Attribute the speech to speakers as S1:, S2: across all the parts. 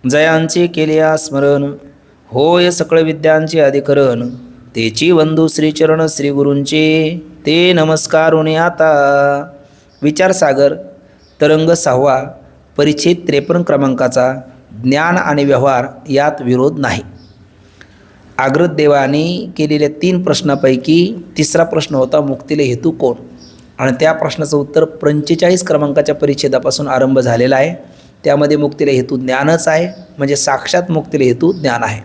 S1: जयांचे केलिया स्मरण, होय सकळ विद्यांचे अधिकरण. तेची वंदू श्रीचरण श्री गुरूंचे, ते नमस्कारुणी आता. विचारसागर तरंग 6वा, परिच्छेद 53 क्रमांकाचा. ज्ञान आणि व्यवहार यात विरोध नाही. आग्रत देवाने केलेल्या 3 प्रश्नापैकी तिसरा प्रश्न होता मुक्तीले हेतू कोण, आणि त्या प्रश्नाचं उत्तर 45 क्रमांकाच्या परिच्छेदापासून आरंभ झालेला आहे. त्यामध्ये मुक्तीला हेतू ज्ञानच आहे, म्हणजे साक्षात मुक्तीला हेतू ज्ञान आहे.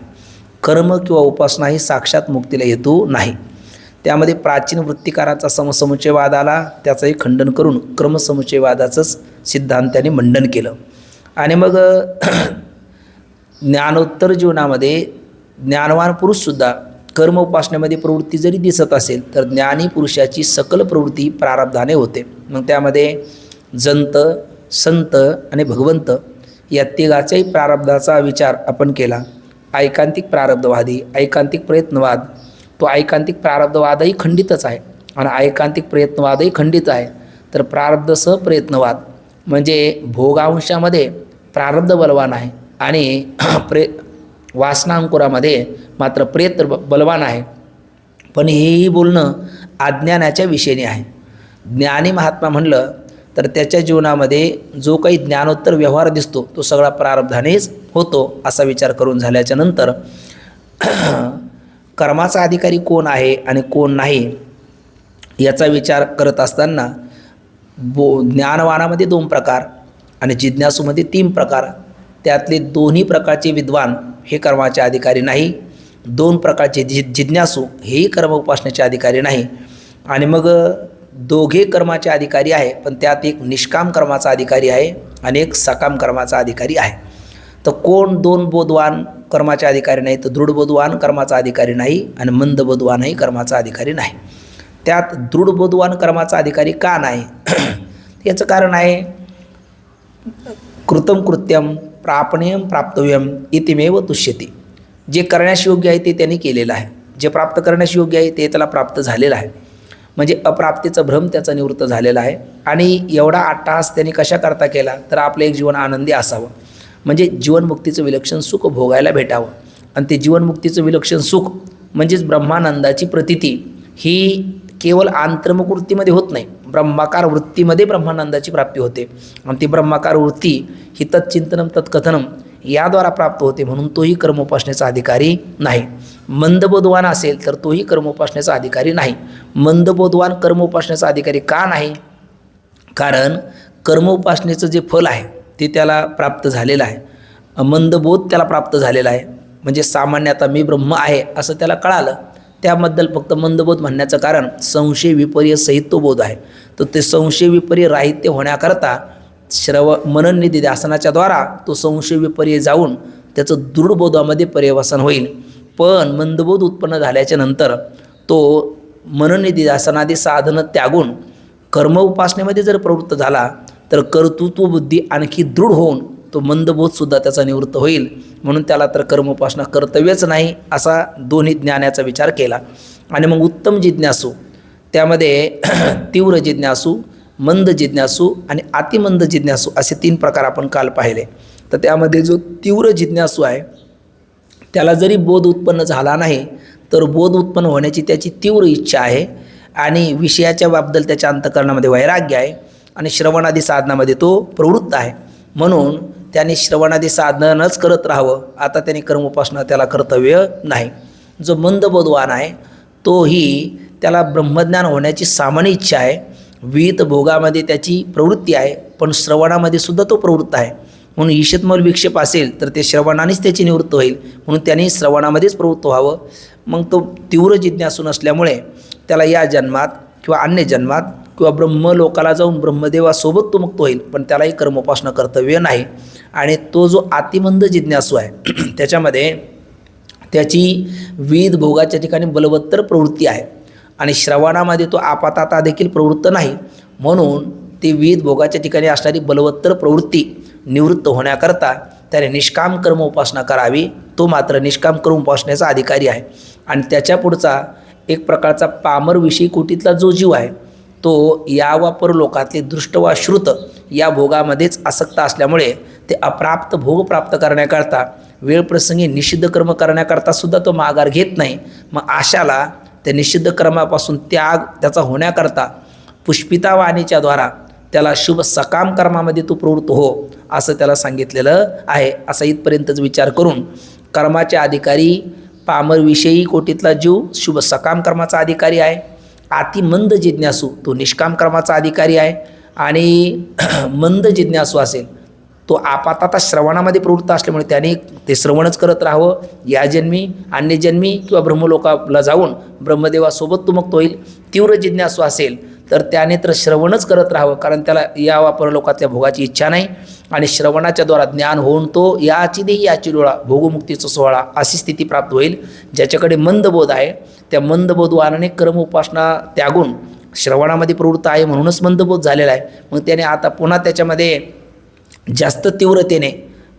S1: कर्म किंवा उपासना ही साक्षात मुक्तीला हेतू नाही. त्यामध्ये प्राचीन वृत्तिकाराचा समसमुच्चयवाद आला, त्याचंही खंडन करून क्रमसमुच्चयवादाचंच सिद्धांताने मंडन केलं. आणि मग ज्ञानोत्तर जीवनामध्ये ज्ञानवान पुरुषसुद्धा कर्म उपासनेमध्ये प्रवृत्ती जरी दिसत असेल तर ज्ञानी पुरुषाची सकल प्रवृत्ती प्रारब्धाने होते. मग त्यामध्ये जंत, संत आणि भगवंत या तिघाच्याही प्रारब्धाचा विचार आपण केला. ऐकांतिक प्रारब्धवादी, ऐकांतिक प्रयत्नवाद, तो ऐकांतिक प्रारब्धवादही खंडितच आहे आणि ऐकांतिक प्रयत्नवादही खंडित आहे. तर प्रारब्धसह प्रयत्नवाद म्हणजे भोगांशामध्ये प्रारब्ध बलवान आहे आणि वासनांकुरामध्ये मात्र प्रयत्न बलवान आहे. पण हेही बोलणं अज्ञानाच्या विषयी आहे. ज्ञानी महात्मा म्हणलं तर त्याच्या जीवनामध्ये जो काही ज्ञानोत्तर व्यवहार दिसतो तो सगळा प्रारब्धानेच होतो, असा विचार करून झाल्याच्या नंतर कर्माचा अधिकारी कोण आहे आणि कोण नाही याचा विचार करत असताना ज्ञानवानामध्ये 2 प्रकार आणि जिज्ञासूमध्ये 3 प्रकार. त्यातले दोन्ही प्रकारचे विद्वान हे कर्माचे अधिकारी नाही. 2 प्रकारचे जिज्ञासू हेही कर्म उपासनेचे अधिकारी नाही. आणि मग दोघे कर्माचे अधिकारी आहे, पण त्यात एक निष्काम कर्माचा अधिकारी आहे आणि एक सकाम कर्माचा अधिकारी आहे. तर कोण 2 बोधवान कर्माचे अधिकारी नाही, तर दृढबोधवान कर्माचा अधिकारी नाही आणि मंदबोधवानही कर्माचा अधिकारी नाही. त्यात दृढबोधवान कर्माचा अधिकारी का नाही याचं कारण आहे कृतम कृत्यम प्रापणेयम प्राप्तव्यम इतिमेव तुष्यति. जे करण्यास योग्य आहे ते त्यांनी केलेलं आहे, जे प्राप्त करण्यास योग्य आहे ते त्याला प्राप्त झालेलं आहे. म्हणजे अप्राप्तीचा भ्रम त्याचा निवृत्त झालेला आहे. आणि एवढा अट्टहास त्यांनी कशाकरता केला तर आपलं एक जीवन आनंदी असावं, म्हणजे जीवनमुक्तीचं विलक्षण सुख भोगायला भेटावं. आणि ते जीवनमुक्तीचं विलक्षण सुख म्हणजेच ब्रह्मानंदाची प्रतीती ही केवळ आंतर्मुख वृत्तीमध्ये होत नाही, ब्रह्माकार वृत्तीमध्ये ब्रह्मानंदाची प्राप्ती होते. आणि ती ब्रह्माकार वृत्ती ही तत्चिंतनम तत्कथनम याद्वारा प्राप्त होते. म्हणून तोही कर्मोपासनेचा अधिकारी नाही. मंदबोधवान असेल तर तोही कर्मोपासनेचा अधिकारी नाही. मंदबोधवान कर्मोपासनेचा अधिकारी का नाही? कारण कर्मोपासनेचं जे फल आहे ते त्याला प्राप्त झालेलं आहे, मंदबोध त्याला प्राप्त झालेला आहे. म्हणजे सामान्य आता मी ब्रह्म आहे असं त्याला कळालं, त्याबद्दल फक्त मंदबोध म्हणण्याचं कारण संशय विपर्य सहित तो बोध आहे. तर ते संशय विपर्य राहित्य होण्याकरता मनन निधिध्यासनाच्या द्वारा तो संशय विपर्य जाऊन त्याचं दृढबोधामध्ये पर्यवसन होईल. पण मंदबोध उत्पन्न झाल्याच्या नंतर तो मनन निधिध्यासनादी साधनं त्यागून कर्म उपासनेमध्ये जर प्रवृत्त झाला तर कर्तृत्व बुद्धी आणखी दृढ होऊन तो मंदबोधसुद्धा त्याचा निवृत्त होईल. म्हणून त्याला तर कर्म उपासना कर्तव्यच नाही असा दोन्ही ज्ञानाचा विचार केला. आणि मग उत्तम जिज्ञासू त्यामध्ये तीव्र जिज्ञासू, मंद जिज्ञासू आणि अतिमंद जिज्ञासू असे 3 प्रकार आपण काल पाहिले. तर त्यामध्ये जो तीव्र जिज्ञासू आहे त्याला जरी बोध उत्पन्न झाला नाही तर बोध उत्पन्न होण्याची त्याची तीव्र इच्छा आहे आणि विषयाच्या बाबतीत त्याच्या अंतःकरणामध्ये वैराग्य आहे आणि श्रवणादी साधनामध्ये तो प्रवृत्त आहे. म्हणून त्याने श्रवणादी साधनच करत राहावं, आता त्याने कर्मोपासना त्याला कर्तव्य नाही. जो मंदबोधवान आहे तोही त्याला ब्रह्मज्ञान होण्याची सामान्य इच्छा आहे, विहित भोगामध्ये त्याची प्रवृत्ती आहे, पण श्रवणामध्ये सुद्धा तो प्रवृत्त आहे. म्हणून ईशतमल विक्षेप असेल तर ते श्रवणानेच त्याची निवृत्त होईल, म्हणून त्याने श्रवणामध्येच प्रवृत्त व्हावं. मग तो तीव्र जिज्ञासू नसल्यामुळे त्याला या जन्मात किंवा अन्य जन्मात किंवा ब्रह्मलोकाला जाऊन ब्रह्मदेवासोबत तो मुक्त होईल, पण त्यालाही कर्मोपासना कर्तव्य नाही. आणि तो जो अतिमंद जिज्ञासू आहे त्याच्यामध्ये त्याची विविध भोगाच्या ठिकाणी बलवत्तर प्रवृत्ती आहे आणि श्रवणामध्ये तो आपाताता देखील प्रवृत्त नाही. म्हणून ती विविध भोगाच्या ठिकाणी असणारी बलवत्तर प्रवृत्ती निवृत्त होण्याकरता त्याने निष्काम कर्म उपासना करावी. तो मात्र निष्काम कर्म उपासनेचा अधिकारी आहे. आणि त्याच्या पुढचा एक प्रकारचा पामरविषयी कोटीतला जो जीव आहे तो या वा परलोकातले दृष्ट वा श्रुत या भोगामध्येच आसक्त असल्यामुळे ते अप्राप्त भोग प्राप्त करण्याकरता, वेळप्रसंगी निषिद्ध कर्म करण्याकरता सुद्धा तो माघार घेत नाही. मग अशाला त्या निषिद्ध कर्मापासून त्याग त्याचा होण्याकरता पुष्पिता वाणीच्या द्वारा त्याला शुभ सकाम कर्मामध्ये तू प्रवृत्त हो असं त्याला सांगितलेलं आहे. असा इथपर्यंतच विचार करून कर्माचे अधिकारी पामरविषयी कोटीतला जीव शुभ सकाम कर्माचा अधिकारी आहे. अतिमंद जिज्ञासू तो निष्काम कर्माचा अधिकारी आहे. आणि मंद जिज्ञासू असेल तो आपातता श्रवणामध्ये प्रवृत्त असल्यामुळे त्याने ते श्रवणच करत राहावं. या जन्मी अन्यजन्मी किंवा ब्रह्मलोकाला जाऊन ब्रह्मदेवासोबत तो मुक्त होईल. तीव्र जिज्ञासू असेल तर त्याने तर श्रवणच करत राहावं, कारण त्याला या परलोकातल्या भोगाची इच्छा नाही. आणि श्रवणाच्या द्वारा ज्ञान होऊन तो याची देही याची डोळा भोगमुक्तीचा सोहळा अशी स्थिती प्राप्त होईल. ज्याच्याकडे मंदबोध आहे त्या मंदबोधवानाने कर्म उपासना त्यागून श्रवणामध्ये प्रवृत्त आहे म्हणूनच मंदबोध झालेला आहे. मग त्याने आता पुन्हा त्याच्यामध्ये जास्त तीव्रतेने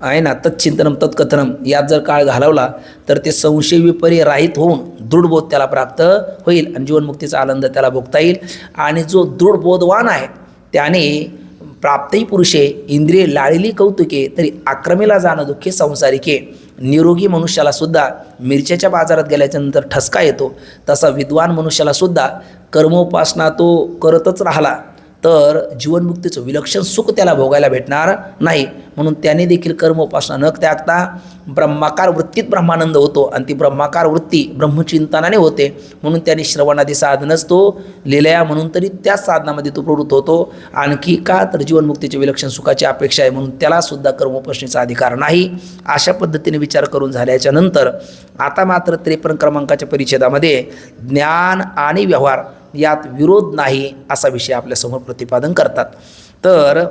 S1: आहे ना तत्चिंतनम तत्कथनम यात जर काळ घालवला तर ते संशय विपर्य राहित होऊन दृढबोध त्याला प्राप्त होईल आणि जीवनमुक्तीचा आनंद त्याला भोगता येईल. आणि जो दृढबोधवान आहे त्याने प्राप्तही पुरुषे इंद्रिय लाळिली कौतुके तरी आक्रमेला जाणं दुःखे संसारिके. निरोगी मनुष्याला सुद्धा मिरच्याच्या बाजारात गेल्याच्यानंतर ठसका येतो, तसा विद्वान मनुष्याला सुद्धा कर्मोपासना तो करतच राहिला तर जीवनमुक्तीचं विलक्षण सुख त्याला भोगायला भेटणार नाही. म्हणून त्याने देखील कर्मोपासना न त्यागता ब्रह्माकार वृत्तीत ब्रह्मानंद होतो आणि ती ब्रह्माकार वृत्ती ब्रह्मचिंतनाने होते. म्हणून त्याने श्रवणादी साधनच तो लिलया म्हणून तरी त्याच साधनामध्ये तो प्रवृत्त होतो. आणखी का तर जीवनमुक्तीच्या विलक्षण सुखाची अपेक्षा आहे म्हणून त्यालासुद्धा कर्मोपासनेचा अधिकार नाही. अशा पद्धतीने विचार करून झाल्याच्या नंतर आता मात्र 53 क्रमांकाच्या परिच्छेदामध्ये ज्ञान आणि व्यवहार यात विरोध नाही असा विषय आपल्यासमोर प्रतिपादन करतात. तर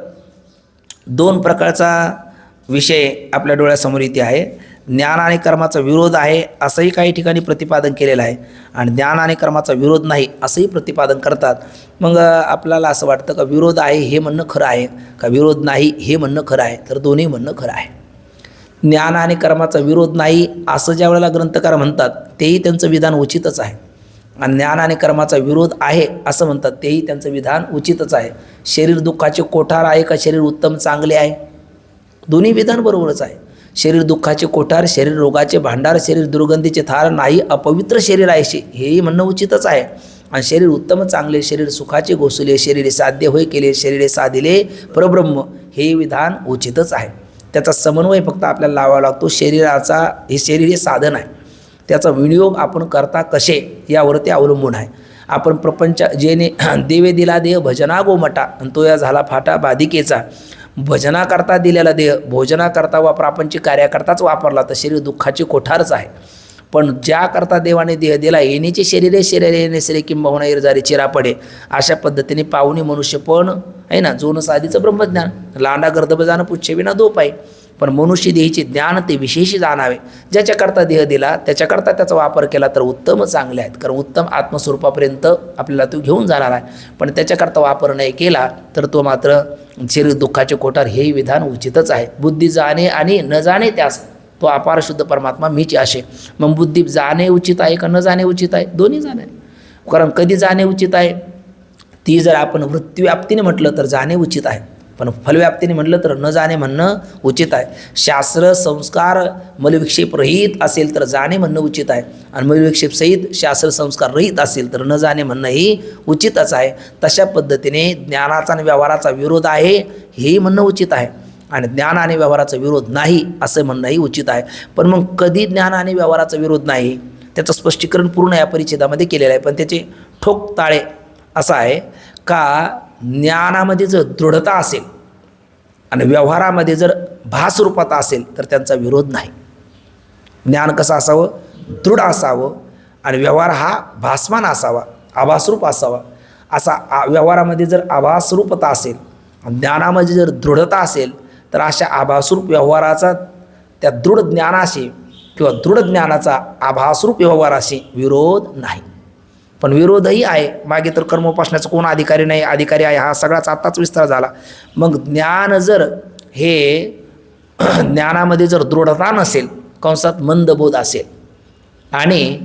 S1: 2 प्रकारचा विषय आपल्या डोळ्यासमोर इथे आहे. ज्ञान आणि कर्माचा विरोध आहे असंही काही ठिकाणी प्रतिपादन केलेलं आहे आणि ज्ञान आणि कर्माचा विरोध नाही असंही प्रतिपादन करतात. मग आपल्याला असं वाटतं का विरोध आहे हे म्हणणं खरं आहे का विरोध नाही हे म्हणणं खरं आहे? तर दोन्ही म्हणणं खरं आहे. ज्ञान आणि कर्माचा विरोध नाही असं ज्या वेळेला ग्रंथकार म्हणतात तेही त्यांचं विधान उचितच आहे. आणि ज्ञान आणि कर्माचा विरोध आहे असं म्हणतात तेही त्यांचं विधान उचितच आहे. शरीर दुःखाचे कोठार आहे का शरीर उत्तम चांगले आहे? दोन्ही विधान बरोबरच आहे. शरीर दुःखाचे कोठार, शरीर रोगाचे भांडार, शरीर दुर्गंधीचे थार नाही अपवित्र शरीर आहे हेही म्हणणं उचितच आहे. आणि शरीर उत्तम चांगले, शरीर सुखाचे घोसले, शरीरे साध्य होय केले, शरीरे साधिले परब्रह्म हे विधान उचितच आहे. त्याचा समन्वय फक्त आपल्याला लावावा लागतो. शरीराचा हे शरीर हे साधन आहे, त्याचा विनियोग आपण करता कसे यावरती अवलंबून आहे. आपण प्रपंच जेने देवे दिला देह भजना गोमटा आणि तो या झाला फाटा बाधिकेचा. भजनाकरता दिलेला देह भोजनाकरता वा प्रापंचिक कार्याकरताच वापरला तर शरीर दुःखाचे कोठारच आहे. पण ज्याकरता देवाने देह दिला येण्याचे शरीरे शरीरे येणे किंबहुना इरजारी चिरा पडे अशा पद्धतीने पाहुणे मनुष्य पण आहे ना जोन साधीचं ब्रह्मज्ञान लांडा गर्दभ जाणं पुच्छेविना दोप आहे. पण मनुष्य देहीचे ज्ञान ते विशेष जाणावे. ज्याच्याकरता देह दिला त्याच्याकरता त्याचा वापर केला तर उत्तम चांगले आहेत, कारण उत्तम आत्मस्वरूपापर्यंत आपल्याला तो घेऊन जाणार आहे. पण त्याच्याकरता वापर नाही केला तर तो मात्र शरीर दुःखाचे कोठार हेही विधान उचितच आहे. बुद्धी जाणे आणि न जाणे त्यास तो अपार शुद्ध परमात्मा मीच असे. मग बुद्धी जाणे उचित आहे का न जाणे उचित आहे? दोन्ही जाणे. कारण कधी जाणे उचित आहे ती जर आपण वृत्तीव्याप्तीने म्हटलं तर जाणे उचित आहे, पण फलव्याप्तीने म्हटलं तर न जाणे म्हणणं उचित आहे. शास्त्र संस्कार मलविक्षेप रहित असेल तर जाणे म्हणणं उचित आहे आणि मलविक्षेप सहित शास्त्र संस्कार रहित असेल तर न जाणे म्हणणंही उचितच आहे. तशा पद्धतीने ज्ञानाचा आणि व्यवहाराचा विरोध आहे हेही म्हणणं उचित आहे आणि ज्ञान आणि व्यवहाराचा विरोध नाही असं म्हणणंही उचित आहे. पण मग कधी ज्ञान आणि व्यवहाराचा विरोध नाही त्याचं स्पष्टीकरण पूर्ण या परिच्छेदामध्ये केलेलं आहे. पण त्याचे ठोक ताळे असा आहे का ज्ञानामध्ये जर दृढता असेल आणि व्यवहारामध्ये जर भासरूपता असेल तर त्यांचा विरोध नाही. ज्ञान कसं असावं? दृढ असावं आणि व्यवहार हा भासमान असावा, आभासरूप असावा. असा व्यवहारामध्ये जर आभासरूपता असेल, ज्ञानामध्ये जर दृढता असेल तर अशा आभासरूप व्यवहाराचा त्या दृढ ज्ञानाशी किंवा दृढ ज्ञानाचा आभासरूप व्यवहाराशी विरोध नाही. पण विरोधही आहे. मागे तर कर्मोपासनाचा कोण अधिकारी नाही, अधिकारी आहे हा सगळाच आत्ताच विस्तार झाला. मग ज्ञान जर हे ज्ञानामध्ये जर दृढता नसेल, कंसात मंदबोध असेल आणि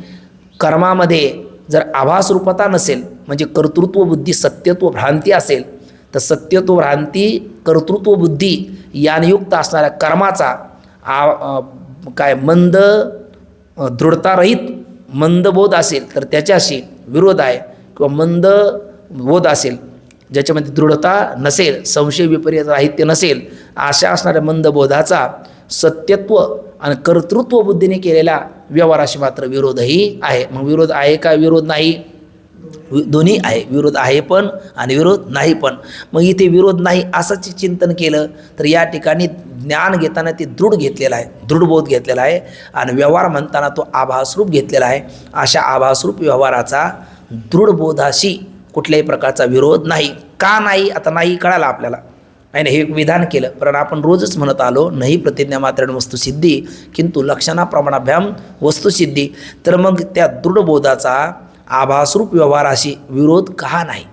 S1: कर्मामध्ये जर आभासरूपता नसेल म्हणजे कर्तृत्व बुद्धी सत्यत्व भ्रांती असेल तर सत्यत्व भ्रांती कर्तृत्व बुद्धी याने युक्त असणाऱ्या कर्माचा काय मंद दृढतारहित मंद बोध असेल तर त्याच्याशी विरोध आहे, किंवा मंद बोध असेल ज्याच्यामध्ये दृढता नसेल, संशय विपर्यय राहित्य नसेल, अशा असणाऱ्या मंदबोधाचा सत्यत्व आणि कर्तृत्व बुद्धीने केलेल्या व्यवहाराशी मात्र विरोधही आहे. मग विरोध आहे का विरोध नाही? दोन्ही आहे, विरोध आहे पण आणि विरोध नाही पण. मग इथे विरोध नाही असंच चिंतन केलं तर या ठिकाणी ज्ञान घेताना ते दृढ घेतलेलं आहे, दृढबोध घेतलेला आहे, आणि व्यवहार म्हणताना तो आभासरूप घेतलेला आहे. अशा आभासरूप व्यवहाराचा दृढबोधाशी कुठल्याही प्रकारचा विरोध नाही. का नाही? आता नाही कळालं आपल्याला, आहे ना. हे विधान केलं, पण आपण रोजच म्हणत आलो, नाही प्रतिज्ञा मात्रेण वस्तुसिद्धी किंतु लक्षणाप्रमाणाभ्याम वस्तुसिद्धी. तर मग त्या दृढबोधाचा आभासरूप व्यवहाराशी विरोध का नाही,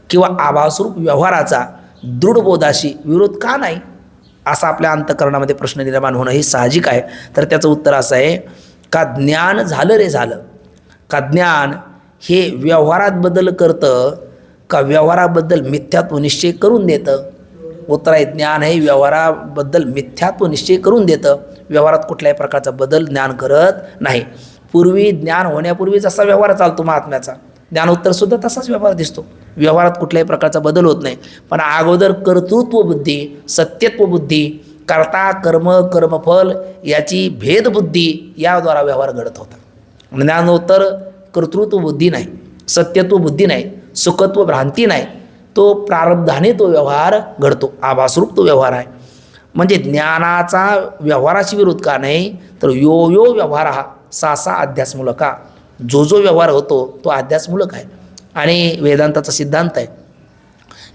S1: किंवा आभासरूप व्यवहाराचा दृढबोधाशी विरोध का नाही, असा आपल्या अंतःकरणामध्ये प्रश्न निर्माण होणं हे साहजिक आहे. तर त्याचं उत्तर असं आहे का ज्ञान झालं रे झालं, का ज्ञान हे व्यवहारात बदल करतं का व्यवहाराबद्दल मिथ्यात्व निश्चय करून देतं? उत्तर आहे ज्ञान हे व्यवहाराबद्दल मिथ्यात्व निश्चय करून देतं, व्यवहारात कुठल्याही प्रकारचा बदल ज्ञान करत नाही. पूर्वी ज्ञान होण्यापूर्वी जसा व्यवहार चालतो महात्म्याचा, ज्ञानोत्तरसुद्धा तसाच व्यवहार दिसतो, व्यवहारात कुठल्याही प्रकारचा बदल होत नाही. पण अगोदर कर्तृत्व बुद्धी, सत्यत्व बुद्धी, कर्ता कर्म कर्मफल याची भेदबुद्धी याद्वारा व्यवहार घडत होता. ज्ञानोत्तर कर्तृत्व बुद्धी नाही, सत्यत्व बुद्धी नाही, सुखत्व भ्रांती नाही, तो प्रारब्धाने तो व्यवहार घडतो, आभासरूप तो व्यवहार आहे. म्हणजे ज्ञानाचा व्यवहाराशी विरोध का नाही, तर यो यो व्यवहार हा सा अध्यासमूलका, जो जो व्यवहार होतो तो अध्यासमूलक आहे. आणि वेदांताचा सिद्धांत आहे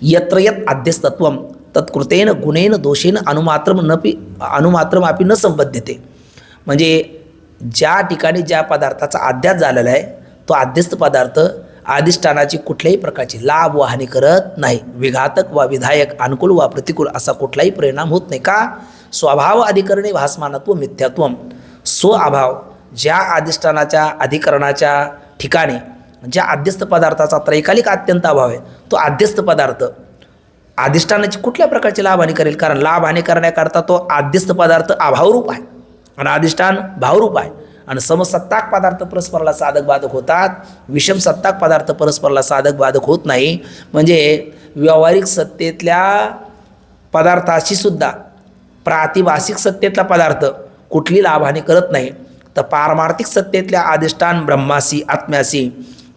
S1: यत्र यत् अध्यस्तत्वम तत्कृतेन गुणेन दोषेन अनुमात्रमापि न संबद्धते. म्हणजे ज्या ठिकाणी ज्या पदार्थाचा अध्यास झालेला आहे तो अध्यस्त पदार्थ अधिष्ठानाची कुठल्याही प्रकारची लाभ व हानी करत नाही, विघातक वा विधायक, अनुकूल वा प्रतिकूल असा कुठलाही परिणाम होत नाही. का? स्वभाव अधिकरणे भासमानत्व मिथ्यात्व. स्वअभाव ज्या अधिष्ठानाच्या अधिकरणाच्या ठिकाणी ज्या अध्यस्त पदार्थाचा त्रैकालिक अत्यंत अभाव आहे तो अध्यस्त पदार्थ अधिष्ठानाची कुठल्या प्रकारची लाभ हानी करेल? कारण लाभ हानी करण्याकरता तो अध्यस्त पदार्थ अभावरूप आहे आणि अधिष्ठान भावरूप आहे. आणि समसत्ताक पदार्थ परस्पराला साधक बाधक होतात, विषम सत्ताक पदार्थ परस्पराला साधक बाधक होत नाही. म्हणजे व्यावहारिक सत्तेतल्या पदार्थाशी सुद्धा प्रातिभासिक सत्तेतला पदार्थ कुठली लाभहानी करत नाही. तर पारमार्थिक सत्तेतल्या अधिष्ठान ब्रह्मासी आत्म्यासी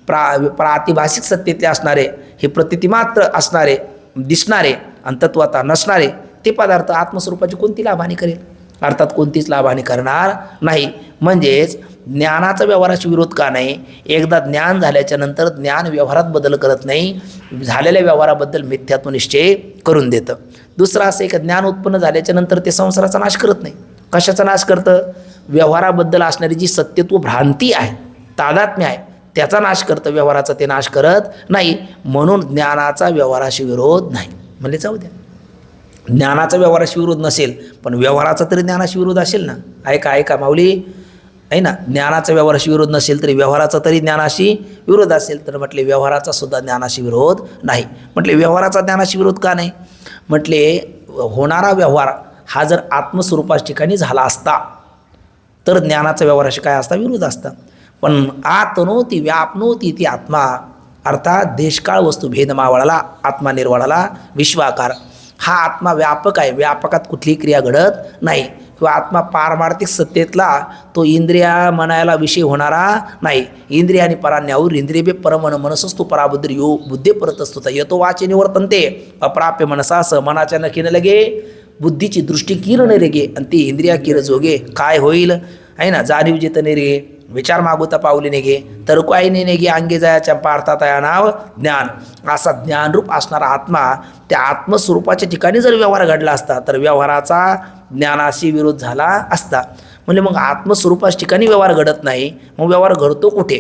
S1: प्रातिभासिक सत्तेतले असणारे, हे प्रतितिमात्र असणारे, दिसणारे आणि तत्वता नसणारे ते पदार्थ आत्मस्वरूपाची कोणती लाभहानी करेल? अर्थात कोणतीच लाभहानी करणार नाही. म्हणजेच ज्ञानाचा व्यवहाराशी विरोध का नाही? एकदा ज्ञान झाल्याच्या नंतर ज्ञान व्यवहारात बदल करत नाही, झालेल्या व्यवहाराबद्दल मिथ्यात्व निश्चय करून देतं. दुसरं असं एक ज्ञान उत्पन्न झाल्याच्या नंतर ते संसाराचा नाश करत नाही. कशाचा नाश करतं? व्यवहाराबद्दल असणारी जी सत्यत्व भ्रांती आहे, तादात्म्य आहे, त्याचा नाश करतं, व्यवहाराचा ते नाश करत नाही. म्हणून ज्ञानाचा व्यवहाराशी विरोध नाही. म्हणजे जाऊ द्या, ज्ञानाचा व्यवहाराशी विरोध नसेल पण व्यवहाराचा तरी ज्ञानाशी विरोध असेल ना. ऐका माऊली, आहे ना. ज्ञानाचा व्यवहाराशी विरोध नसेल तरी व्यवहाराचा तरी ज्ञानाशी विरोध असेल. तर म्हटले व्यवहाराचा सुद्धा ज्ञानाशी विरोध नाही. म्हटले व्यवहाराचा ज्ञानाशी विरोध का नाही? म्हटले होणारा व्यवहार हा जर आत्मस्वरूपाच्या ठिकाणी झाला असता तर ज्ञानाचा व्यवहाराशी काय असता? विरोध असता. पण आतनोती व्यापनोती ती आत्मा, अर्थात देशकाळ वस्तू भेद मावळाला आत्मा निर्वाळाला विश्वाकार. हा आत्मा व्यापक आहे, व्यापकात कुठलीही क्रिया घडत नाही. किंवा आत्मा पारमार्थिक सत्तेतला तो इंद्रिया मनाला विषय होणारा नाही. इंद्रियानी पराण्यावर इंद्रिय परमन मनसस्तु पराबुद्धी यो बुद्धे परतस्तुता येतो वाचे निवर्तनते अप्राप्य मनसा स मनाच्या नखीनं लगे बुद्धीची दृष्टी किरण रेगे आणि ती इंद्रिया किर जोगे काय होईल? आहे ना. जाणीव जेतने रे विचार मागोता पावली नेगे तर्क आईने नेगे अंगे जायाच्या पार्थात या नाव ज्ञान. असा ज्ञानरूप असणारा आत्मा त्या आत्मस्वरूपाच्या ठिकाणी जर व्यवहार घडला असता तर व्यवहाराचा ज्ञानाशी विरोध झाला असता. म्हणजे मग आत्मस्वरूपाच्या ठिकाणी व्यवहार घडत नाही, मग व्यवहार घडतो कुठे?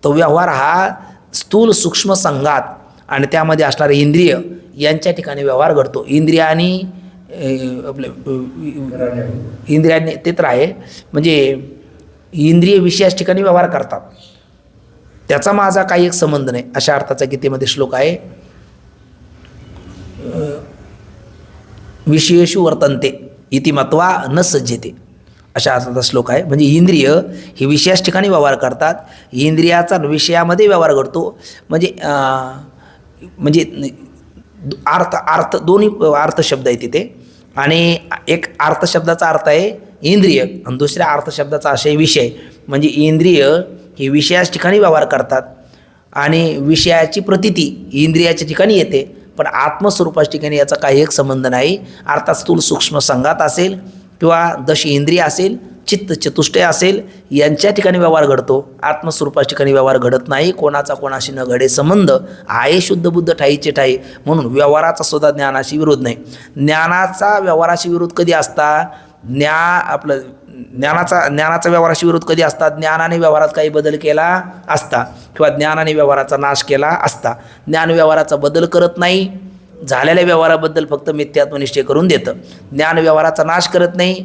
S1: तो व्यवहार हा स्थूल सूक्ष्म संघात आणि त्यामध्ये असणारे इंद्रिय यांच्या ठिकाणी व्यवहार घडतो. इंद्रियांनी ते तर आहे, म्हणजे इंद्रिय विषयाच्या ठिकाणी व्यवहार करतात, त्याचा माझा काही एक संबंध नाही, अशा अर्थाचा गीतेमध्ये श्लोक आहे. विषयेषु वर्तन्ते इति मत्वा न सज्जते, अशा अर्थाचा श्लोक आहे. म्हणजे इंद्रिय हे विषयाच ठिकाणी व्यवहार करतात, इंद्रियाचा विषयामध्ये व्यवहार घडतो. म्हणजे अर्थ दोन्ही अर्थ शब्द आहे तिथे, आणि एक अर्थ शब्दाचा अर्थ आहे इंद्रिय आणि दुसऱ्या अर्थ शब्दाचा आशय विषय. म्हणजे इंद्रिय हे विषयाच ठिकाणी व्यवहार करतात आणि विषयाची प्रतीती इंद्रियाच्या ठिकाणी येते, पण आत्मस्वरूपाच्या ठिकाणी याचा काही एक संबंध नाही. अर्थात स्थूल सूक्ष्म संघात असेल किंवा दश इंद्रिय असेल, चित्त चतुष्टय असेल, यांच्या ठिकाणी व्यवहार घडतो. आत्मस्वरूपाच्या ठिकाणी व्यवहार घडत नाही. कोणाचा कोणाशी न घडे संबंध आहे शुद्ध बुद्ध ठाईचे ठाई. म्हणून व्यवहाराचा सुद्धा ज्ञानाशी विरोध नाही. ज्ञानाचा व्यवहाराशी विरोध कधी असता? ज्ञानाचा व्यवहाराशी विरोध कधी असतात? ज्ञानाने व्यवहारात काही बदल केला असता किंवा ज्ञानाने व्यवहाराचा नाश केला असता. ज्ञान व्यवहाराचा बदल करत नाही, झालेल्या व्यवहाराबद्दल फक्त मिथ्यात्वनिश्चय करून देतं. ज्ञान व्यवहाराचा नाश करत नाही,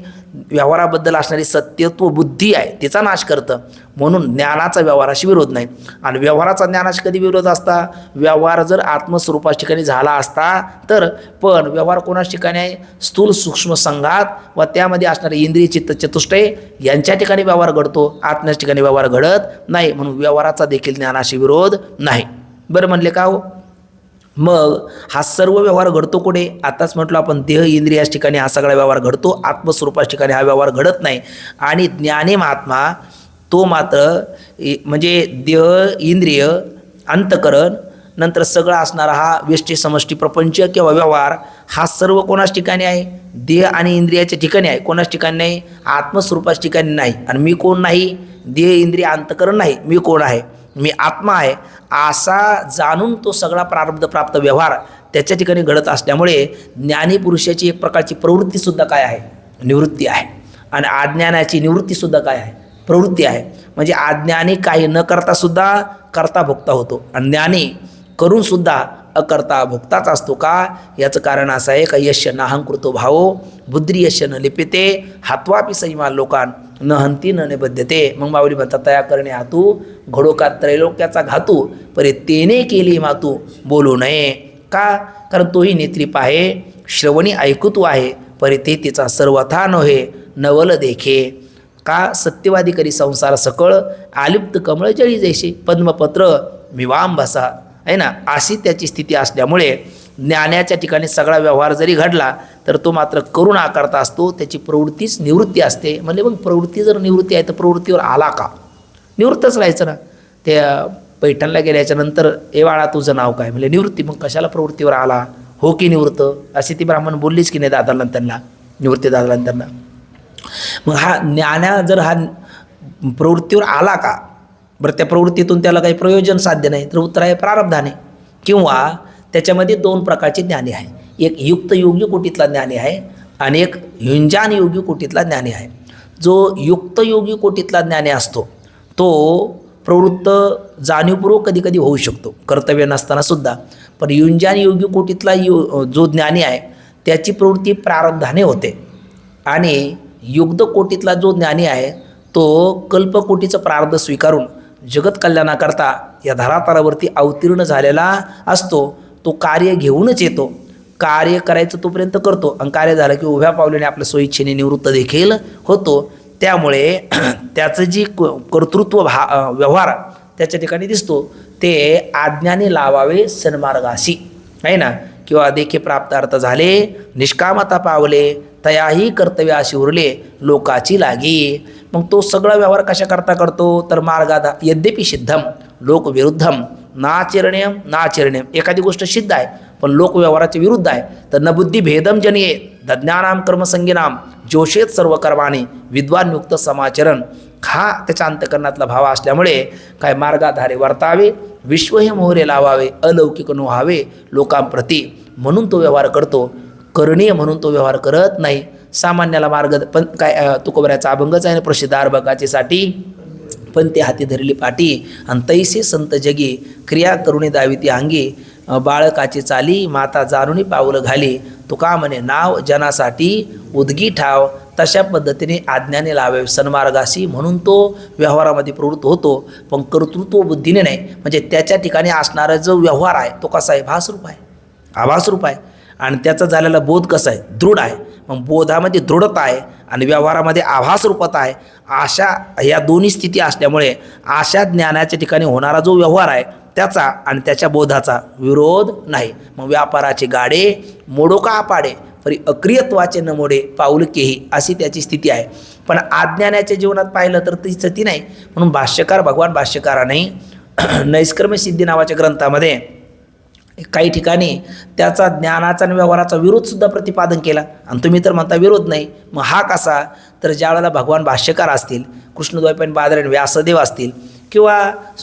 S1: व्यवहाराबद्दल असणारी सत्यत्व बुद्धी आहे तिचा नाश करतं. म्हणून ज्ञानाचा व्यवहाराशी विरोध नाही. आणि व्यवहाराचा ज्ञानाशी कधी विरोध असता? व्यवहार जर आत्मस्वरूपाच्या ठिकाणी झाला असता तर. पण व्यवहार कोणाच्या ठिकाणी आहे? स्थूल सूक्ष्म संघात व त्यामध्ये असणारे इंद्रिय चित्त चतुष्टय यांच्या ठिकाणी व्यवहार घडतो, आत्म्याच्या ठिकाणी व्यवहार घडत नाही. म्हणून व्यवहाराचा देखील ज्ञानाशी विरोध नाही. बरं म्हणले का हो? मग हा सर्व व्यवहार घडतो कुठे? आताच म्हटलं आपण, देह इंद्रियाच्या ठिकाणी हा सगळा व्यवहार घडतो, आत्मस्वरूपाच्या ठिकाणी हा व्यवहार घडत नाही. आणि ज्ञानी महात्मा तो मात्र म्हणजे देह इंद्रिय अंतकरण नंतर सगळं असणारा हा व्यष्टी समष्टी प्रपंच किंवा व्यवहार हा सर्व कोणाच ठिकाणी आहे? देह आणि इंद्रियाच्या ठिकाणी आहे. कोणाच ठिकाणी नाही? आत्मस्वरूपाच्या ठिकाणी नाही. आणि मी कोण नाही? देह इंद्रिय अंतकरण नाही. मी कोण आहे? मी आत्मा आहे. असा जाणून तो सगळा प्रारब्ध प्राप्त व्यवहार त्याच्या ठिकाणी घडत असल्यामुळे ज्ञानी पुरुषाची एक प्रकारची प्रवृत्तीसुद्धा काय आहे? निवृत्ती आहे. आणि अज्ञानाची निवृत्तीसुद्धा काय आहे? प्रवृत्ती आहे. म्हणजे अज्ञानी काही न करतासुद्धा करता भोगता होतो, आणि ज्ञानी करूनसुद्धा अकर्ता भोगताच असतो. का? याचं कारण असं आहे का यश नाहंकृतो भावो बुद्धी यश न लिपिते हातवापी संयमा लोकान न हंती न निबद्धते. मग माऊली म्हणतात, तया करणे हातू घडो का त्रैलोक्याचा घातू परे तेने केली मातू बोलू नये. का? कारण तोही नेत्रीप आहे, श्रवणी ऐकूतू आहे, परे ते तिचा सर्वथा नव्हे नवल देखे. का? सत्यवादी करी संसार सकळ आलिप्त कमळ जळी जैसे पद्मपत्र मिवांबसा आहे ना, अशी त्याची स्थिती असल्यामुळे ज्ञानाच्या ठिकाणी सगळा व्यवहार जरी घडला तर तो मात्र करून आकारता असतो, त्याची प्रवृत्तीच निवृत्ती असते. म्हणजे मग प्रवृत्ती जर निवृत्ती आहे तर प्रवृत्तीवर आला का? निवृत्तच राहायचं ना. त्या पैठणला गेल्याच्या नंतर ए बाळा तुझं नाव काय? म्हणजे निवृत्ती. मग कशाला प्रवृत्तीवर आला? हो की निवृत्त? अशी ती ब्राह्मण बोललीच की नाही दादाला त्यांना, निवृत्ती दादाला त्यांना. मग हा ज्ञाना जर हा प्रवृत्तीवर आला का? बरं, त्या प्रवृत्तीतून त्याला काही प्रयोजन साध्य नाही तर उत्तर आहे प्रारब्धाने. किंवा त्याच्यामध्ये दोन प्रकारचे ज्ञानी आहे. एक युक्त योगी कोटीतला ज्ञानी आहे आणि एक युंजान योगी कोटीतला ज्ञानी आहे. जो युक्त योगी कोटीतला ज्ञानी असतो तो प्रवृत्त जाणीवपूर्वक कधी कधी होऊ शकतो, कर्तव्य नसताना सुद्धा. पण युंजान योगी कोटीतला जो ज्ञानी आहे त्याची प्रवृत्ती प्रारब्धाने होते. आणि युक्त कोटीतला जो ज्ञानी आहे तो कल्पकोटीचं प्रारब्ध स्वीकारून जगत कल्याणाकरता या धरातलावरती अवतीर्ण झालेला असतो. तो कार्य घेऊनच येतो, कार्य करायचं तोपर्यंत करतो, आणि कार्य झालं की उभ्या पावलेने आपल्या सोयीच्छेने निवृत्त देखील होतो. त्यामुळे त्याचं जी कर्तृत्व व्यवहार त्याच्या ठिकाणी दिसतो ते आज्ञाने लावावे सन्मार्गाशी आहे ना. किंवा देखे प्राप्त अर्थ झाले निष्कामता पावले तयाही कर्तव्याशी उरले लोकाची लागी. मग तो सगळा व्यवहार कशा करता करतो तर मार्गादा यद्यपि सिद्धम लोकविरुद्धम नाचरणीयम नाचरणीयम. एखादी गोष्ट सिद्ध आहे पण लोकव्यवहाराच्या विरुद्ध आहे तर न बुद्धी भेदम जनिये दज्ञानाम कर्मसंगीनाम जोशेत सर्व कर्माने विद्वान युक्त समाचरण. हा त्याच्या अंतकरणातला भाव असल्यामुळे काय मार्गाधारे वर्तावे विश्व हे मोहरे लावावे अलौकिक नो व्हावे लोकांप्रती. म्हणून तो व्यवहार करतो, करणीय म्हणून तो व्यवहार करत नाही. सामान्याला मार्ग पण काय तुकोबऱ्याचा अभंगच आहे ना, प्रसिद्ध अर्भकाची साठी पण ते हाती धरली पाटी आणि तैसे संत जगी क्रिया करुणी दावी ती अंगी बाळकाची चाली माता जाणूनी पाऊल घाली. तुका म्हणे नाव जनासाठी उदगी ठाव तशा पद्धतीने आज्ञाने लावे सन्मार्गाशी. म्हणून तो व्यवहारामध्ये प्रवृत्त होतो पण कर्तृत्व बुद्धीने नाही. म्हणजे त्याच्या ठिकाणी असणारा जो व्यवहार आहे तो कसा आहे? भासरूप आहे, आभासरूप आहे. आणि त्याचा झालेला बोध कसा आहे, दृढ आहे. मग बोधामध्ये दृढता आहे आणि व्यवहारामध्ये आभास रूपता आहे. अशा या दोन्ही स्थिती असल्यामुळे अशा ज्ञानाच्या ठिकाणी होणारा जो व्यवहार आहे त्याचा आणि त्याच्या बोधाचा विरोध नाही. मग व्यापाराचे गाडे मोडो का पाडे, परी अक्रियत्वाचे न मोडे पाऊलकेही, अशी त्याची स्थिती आहे. पण अज्ञानाच्या जीवनात पाहिलं तर ती स्थिती नाही. म्हणून भगवान भाष्यकाराने नैष्कर्म सिद्धी नावाच्या ग्रंथामध्ये काही ठिकाणी त्याचा ज्ञानाचा आणि व्यवहाराचा विरोधसुद्धा प्रतिपादन केला. आणि तुम्ही तर म्हणता विरोध नाही. मग हा कसा, तर ज्या वेळेला भगवान भाष्यकार असतील, कृष्णद्वैपायन बादरायण व्यासदेव असतील किंवा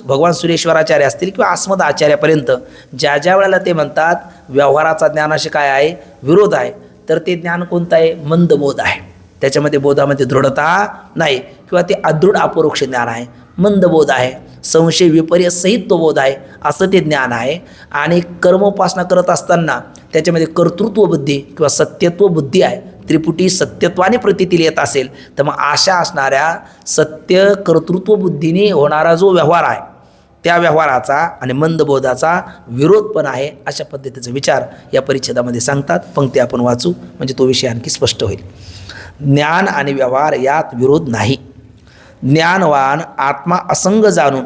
S1: भगवान सुरेश्वराचार्य असतील किंवा अस्मद आचार्यापर्यंत ज्या वेळेला ते म्हणतात व्यवहाराचा ज्ञानाशी काय आहे, विरोध आहे, तर ते ज्ञान कोणतं आहे, मंदबोध आहे. त्याच्यामध्ये बोधामध्ये दृढता नाही किंवा ते अदृढ अपरोक्ष ज्ञान आहे, मंदबोध आहे, संशय विपर्य सहित तो बोध आहे, असं ते ज्ञान आहे. आणि कर्मोपासना करत असताना त्याच्यामध्ये कर्तृत्व बुद्धी किंवा सत्यत्व बुद्धी आहे, त्रिपुटी सत्यत्वाने प्रतीतील येत असेल तर मग अशा असणाऱ्या सत्य कर्तृत्व बुद्धीने होणारा जो व्यवहार आहे त्या व्यवहाराचा आणि मंदबोधाचा विरोध पण आहे. अशा पद्धतीचा विचार या परिच्छेदामध्ये सांगतात. पंक्ती आपण वाचू म्हणजे तो विषय आणखी स्पष्ट होईल. ज्ञान आणि व्यवहार यात विरोध नाही. ज्ञानवान आत्मा असंग जाणून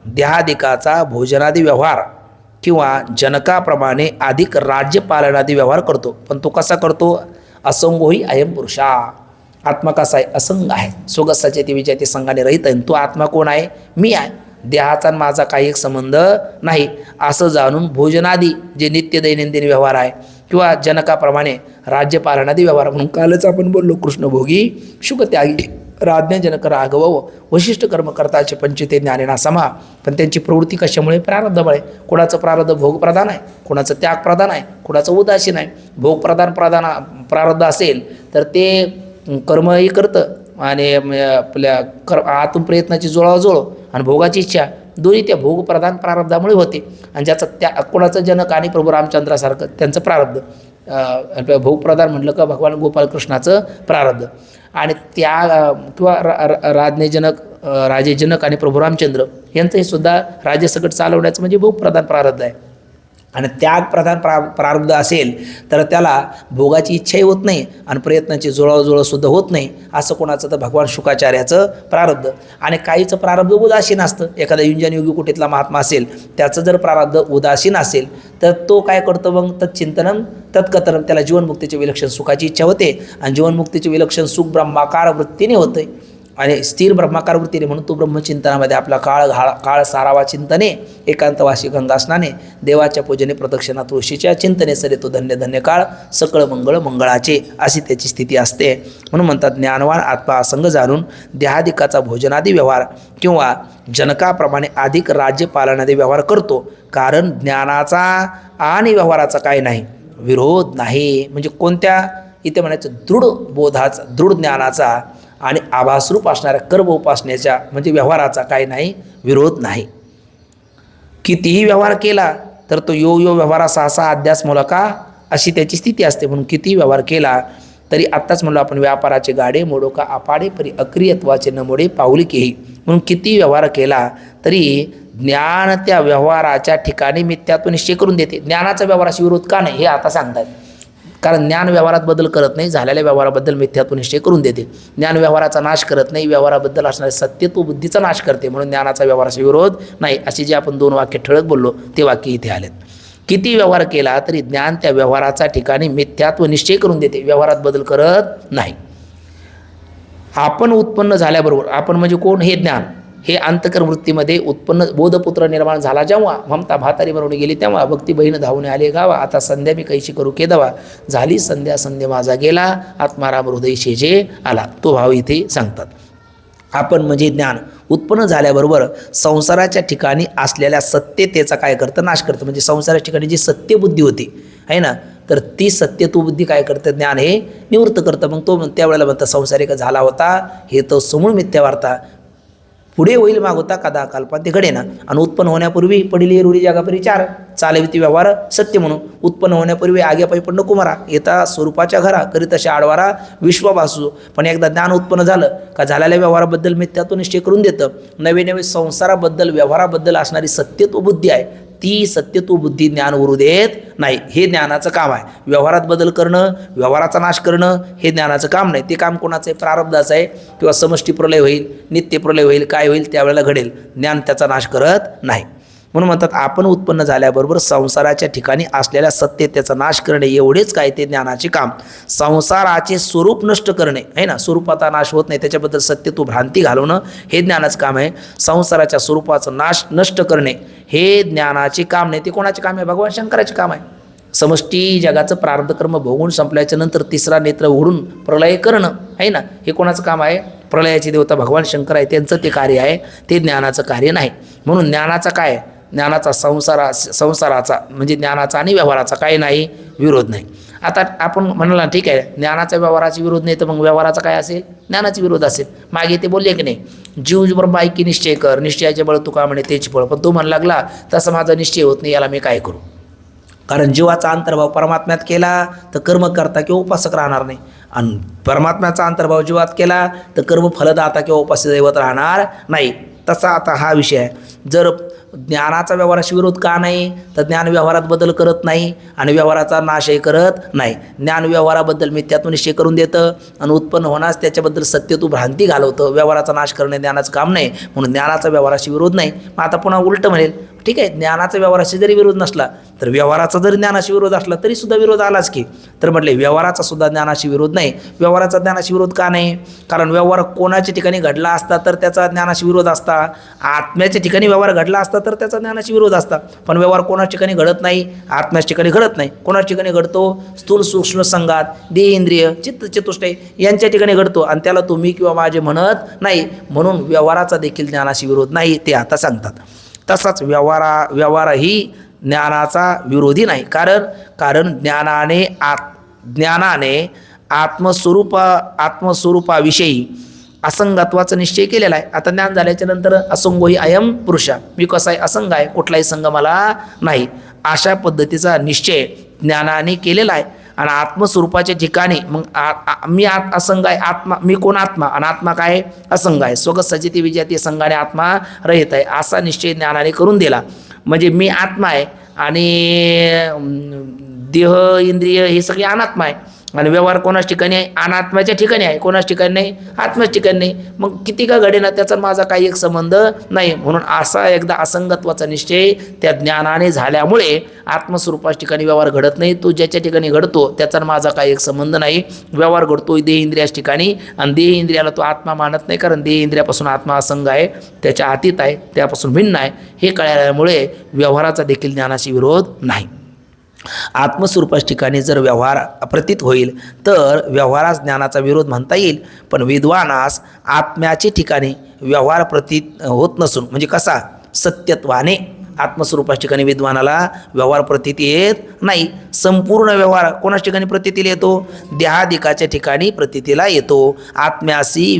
S1: देहादिकाचा भोजनादी व्यवहार किंवा जनकाप्रमाणे अधिक राज्यपालनादी व्यवहार करतो. पण तो कसा करतो, असंगोही अयम पुरुषा. आत्मा कसा आहे, असंग आहे, स्वगस्साचे ते विजय ते संघाने रहित आहे. तो आत्मा कोण आहे, मी आहे, देहाचा माझा काही एक संबंध नाही असं जाणून भोजनादी जे नित्य दैनंदिन व्यवहार आहे किंवा जनकाप्रमाणे राज्यपालनादी व्यवहार, म्हणून कालच आपण बोललो कृष्णभोगी शुकत्यागी राज्ञजनक राघव वशिष्ठ कर्मकर्ताचे पंचते ज्ञानेना समा. पण त्यांची प्रवृत्ती कशामुळे, प्रारब्धामुळे. कोणाचं प्रारब्ध भोगप्रधान आहे, कोणाचं त्यागप्रधान आहे, कोणाचं उदासीन आहे. भोगप्रधान प्रारब्ध असेल तर ते कर्मही करतं आणि आपल्या आतून प्रयत्नाची जोळाजोळ आणि भोगाची इच्छा दोन्ही त्या भोगप्रधान प्रारब्धामुळे होते. आणि ज्याचं त्या कोणाचं जनक आणि प्रभू रामचंद्रासारखं त्यांचं प्रारब्ध, भोगप्रधान म्हटलं का भगवान गोपालकृष्णाचं प्रारब्ध. आणि त्या किंवा राजेजनक आणि प्रभू रामचंद्र यांचंही सुद्धा राज्यसकट चालवण्याचं म्हणजे भोगप्रधान प्रारब्ध आहे. आणि त्यागप्रधान प्रारब्ध असेल तर त्याला भोगाची इच्छाही होत नाही आणि प्रयत्नाची जुळाजुळसुद्धा होत नाही. असं कोणाचं तर भगवान शुकाचार्याचं प्रारब्ध. आणि काहीचं प्रारब्ध उदासीन असतं. एखादा युंजन योगी कुटीतला महात्मा असेल त्याचं जर प्रारब्ध उदासीन असेल तर तो काय करतो, मग तत्चिंतनम तत्कथनम, त्याला जीवनमुक्तीचे विलक्षण सुखाची इच्छा होते आणि जीवनमुक्तीचे विलक्षण सुख ब्रह्माकार वृत्तीने होते आणि स्थिर ब्रह्माकार वृत्तीने. म्हणून तो ब्रह्मचिंतनामध्ये आपला काळ सारावा चिंतने एकांतवासी गंगास्नाने देवाच्या पूजने प्रदक्षिणा तुळशीच्या चिंतने सरे तो धन्य धन्य काळ सकळ मंगळ मंगळाचे, अशी त्याची स्थिती असते. म्हणून म्हणतात ज्ञानवान आत्मा असंग जाणून देहादिकाचा भोजनादी व्यवहार किंवा जनकाप्रमाणे अधिक राज्यपालनादी व्यवहार करतो. कारण ज्ञानाचा आणि व्यवहाराचा काय नाही, विरोध नाही. म्हणजे कोणत्या इथे म्हणायचं, दृढ बोधाचा, दृढ ज्ञानाचा आणि आभासरूप असणाऱ्या कर्म उपासनेच्या म्हणजे व्यवहाराचा काही नाही, विरोध नाही. कितीही व्यवहार केला तर तो यो व्यवहारा सहसा अध्यास मुलका, अशी त्याची स्थिती असते. म्हणून कितीही व्यवहार केला तरी आत्ताच म्हणलो आपण, व्यापाराचे गाडे मोडो का आपाडे, परी अक्रियत्वाचे न मोडे पाऊलिकेही. म्हणून किती व्यवहार केला तरी ज्ञान त्या व्यवहाराच्या ठिकाणी मिथ्यात्व निश्चय करून देते. ज्ञानाचा व्यवहाराशी विरोध का नाही हे आता सांगतात. कारण ज्ञान व्यवहारात बदल करत नाही, झालेल्या व्यवहाराबद्दल मिथ्यात्व निश्चय करून देते. ज्ञान व्यवहाराचा नाश करत नाही, व्यवहाराबद्दल असणारे सत्यत्व बुद्धीचा नाश करते. म्हणून ज्ञानाचा व्यवहाराशी विरोध नाही. अशी जे आपण 2 वाक्य ठळक बोललो ते वाक्य इथे आलेत. किती व्यवहार केला तरी ज्ञान त्या व्यवहाराचा ठिकाणी मिथ्यात्व निश्चय करून देते, व्यवहारात बदल करत नाही. आपण उत्पन्न झाल्याबरोबर, आपण म्हणजे कोण, हे ज्ञान, हे अंतकर्म वृत्तीमध्ये उत्पन्न बोधपुत्र निर्माण झाला जेव्हा, ममता भातारी म्हणून गेली तेव्हा, भक्ती बहीण धावून आले गावा, आता संध्या मी कैशी करू केदवा, झाली संध्या संध्या माझा गेला, आत्माराम हृदय शेजे आला. तो भाव इथे सांगतात. आपण म्हणजे ज्ञान उत्पन्न झाल्याबरोबर संसाराच्या ठिकाणी असलेल्या सत्यतेचा काय करतं, नाश करतं. म्हणजे संसाराच्या ठिकाणी जी सत्यबुद्धी होती आहे ना, तर ती सत्यत्वबुद्धी काय करतं, ज्ञान हे निवृत्त करतं. मग तो त्यावेळेला म्हणतं संसारिक झाला होता हे तो समूळ मिथ्या वार्ता, पुढे होईल मागोता कदा कल्पना ते घडे ना. आणि उत्पन्न होण्यापूर्वी पडिली रुढी जागापरी 4 चालविती व्यवहार सत्य म्हणून. उत्पन्न होण्यापूर्वी आग्या पायी पडणं कुमारा, येता स्वरूपाच्या घरा करीत अशा आडवारा विश्वभासू. पण एकदा ज्ञान उत्पन्न झालं का झालेल्या व्यवहाराबद्दल मिथ्यात्व निश्चय करून देतं. नवे नवे संसाराबद्दल व्यवहाराबद्दल असणारी सत्यत्व बुद्धी आहे ती सत्यत्व बुद्धी ज्ञान उरू देत नाही. हे ज्ञानाचं काम आहे. व्यवहारात बदल करणं, व्यवहाराचा नाश करणं हे ज्ञानाचं काम नाही. ते काम कोणाचं आहे? प्रारब्धाचं आहे. किंवा समष्टी प्रलय होईल, नित्य प्रलय होईल, काय होईल त्यावेळेला घडेल. ज्ञान त्याचा नाश करत नाही. म्हणून म्हणतात आपण उत्पन्न झाल्याबरोबर संसाराच्या ठिकाणी असलेल्या सत्यतेचा नाश करणे एवढेच काय ते ज्ञानाचे काम. संसाराचे स्वरूप नष्ट करणे आहे ना, स्वरूपाचा नाश होत नाही त्याच्याबद्दल सत्यत्व भ्रांती घालवणं हे ज्ञानाचं काम आहे. संसाराच्या स्वरूपाचं नष्ट करणे हे ज्ञानाचे काम नाही. ते कोणाचे काम आहे? भगवान शंकराचे काम आहे. समष्टी जगाचं प्रारब्ध कर्म भोगून संपल्याच्या नंतर तिसरा नेत्र उघडून प्रलय करणं आहे ना, हे कोणाचं काम आहे? प्रलयाची देवता भगवान शंकर आहे, त्यांचं ते कार्य आहे. ते ज्ञानाचं कार्य नाही. म्हणून ज्ञानाचा काय? ज्ञानाचा संसाराचा म्हणजे ज्ञानाचा आणि व्यवहाराचा काही नाही, विरोध नाही. आता आपण म्हणाला ठीक आहे, ज्ञानाचा व्यवहाराचा विरोध नाही, तर मग व्यवहाराचा काय असेल? ज्ञानाचा विरोध असेल. मागे ते बोलले की नाही, जीव ब्रह्म ऐकी निश्चय कर, निश्चयाचे बळ तुका म्हणे तेच फळ. पण तो म्हणू लागला तसा माझा निश्चय होत नाही, याला मी काय करू? कारण जीवाचा अंतर्भाव परमात्म्यात केला तर कर्म करता किंवा उपासक राहणार नाही, आणि परमात्म्याचा अंतर्भाव जीवात केला तर कर्म फलदाता किंवा उपास्य दैवत राहणार नाही. तसा आता हा विषय आहे. जर ज्ञानाचा व्यवहाराशी विरोध का नाही, तर ज्ञान व्यवहारात बदल करत नाही आणि व्यवहाराचा नाशही करत नाही. ज्ञान व्यवहाराबद्दल मिथ्यात्व निश्चय करून देतं आणि उत्पन्न होण्यास त्याच्याबद्दल सत्यत्व भ्रांती घालवतं. व्यवहाराचा नाश करणे ज्ञानाचं काम नाही, म्हणून ज्ञानाचा व्यवहाराशी विरोध नाही. मग आता पुन्हा उलटं म्हणेल, ठीक आहे, ज्ञानाचा व्यवहाराशी जरी विरोध नसला तर व्यवहाराचा जरी ज्ञानाशी विरोध असला तरी सुद्धा विरोध आलाच की. तर म्हटले व्यवहाराचा सुद्धा ज्ञानाशी विरोध नाही. व्यवहाराचा ज्ञानाशी विरोध का नाही? कारण व्यवहार कोणाच्या ठिकाणी घडला असता तर त्याचा ज्ञानाशी विरोध असता. आत्म्याच्या ठिकाणी व्यवहार घडला असता तर त्याचा ज्ञानाशी विरोध असता. पण व्यवहार कोणाच्या ठिकाणी घडत नाही, आत्म्याच्या ठिकाणी घडत नाही. कोणाच्या ठिकाणी घडतो? स्थूल सूक्ष्म संघात, देह इंद्रिय चित्त चतुष्टय यांच्या ठिकाणी घडतो, आणि त्याला तुम्ही किंवा माझे म्हणत नाही. म्हणून व्यवहाराचा देखील ज्ञानाशी विरोध नाही, ते आता सांगतात. तसाच व्यवहारही ज्ञानाचा विरोधी नाही. कारण ज्ञानाने आत्मस्वरूपाविषयी असंगत्वाचा निश्चय केलेला आहे. आता ज्ञान झाल्याच्या नंतर असंगोही अयम पुरुषा, मी कसा आहे? असंग आहे, कुठलाही संग मला नाही, अशा पद्धतीचा निश्चय ज्ञानाने केलेला आहे. आणि आत्मस्वरूपाच्या ठिकाणी मग मी असंग आहे, आत्मा मी कोण? आत्मा. आणि आत्मा काय? असंग आहे. स्वगत सचिती विजयाती संघाने आत्मा रहित आहे, असा निश्चय ज्ञानाने करून दिला. म्हणजे मी आत्मा आहे आणि देह इंद्रिय हे सगळे अनात्मा आहे, आणि व्यवहार कोणाच ठिकाणी आहे? अनात्म्याच्या ठिकाणी आहे. कोणाच ठिकाणी नाही? आत्म्याच्या ठिकाणी नाही. मग किती का घडेना त्याचा माझा काही एक संबंध नाही. म्हणून असा एकदा असंगत्वाचा निश्चय त्या ज्ञानाने झाल्यामुळे आत्मस्वरूपाच्या ठिकाणी व्यवहार घडत नाही. तो ज्याच्या ठिकाणी घडतो त्याचा माझा काही एक संबंध नाही. व्यवहार घडतो देह इंद्रियाच्या ठिकाणी, आणि देह इंद्रियाला तो आत्मा मानत नाही, कारण देह इंद्रियापासून आत्मा असंग आहे, त्याच्या अतीत आहे, त्यापासून भिन्न आहे. हे कळल्यामुळे व्यवहाराचा देखील ज्ञानाशी विरोध नाही. आत्मस्वरूपाच्या ठिकाणी जर व्यवहार प्रतीत होईल तर व्यवहारास ज्ञानाचा विरोध म्हणता येईल. पण विद्वानास आत्म्याच्या ठिकाणी व्यवहार प्रतीत होत नसून, म्हणजे कसा? सत्यत्वाने आत्मस्वरूपाच्या ठिकाणी विद्वानाला व्यवहार प्रतीत येत नाही. संपूर्ण व्यवहार कोणाच्या ठिकाणी प्रतीतीला येतो? देहादिकाच्या ठिकाणी प्रतीतीला येतो. आत्म्याशी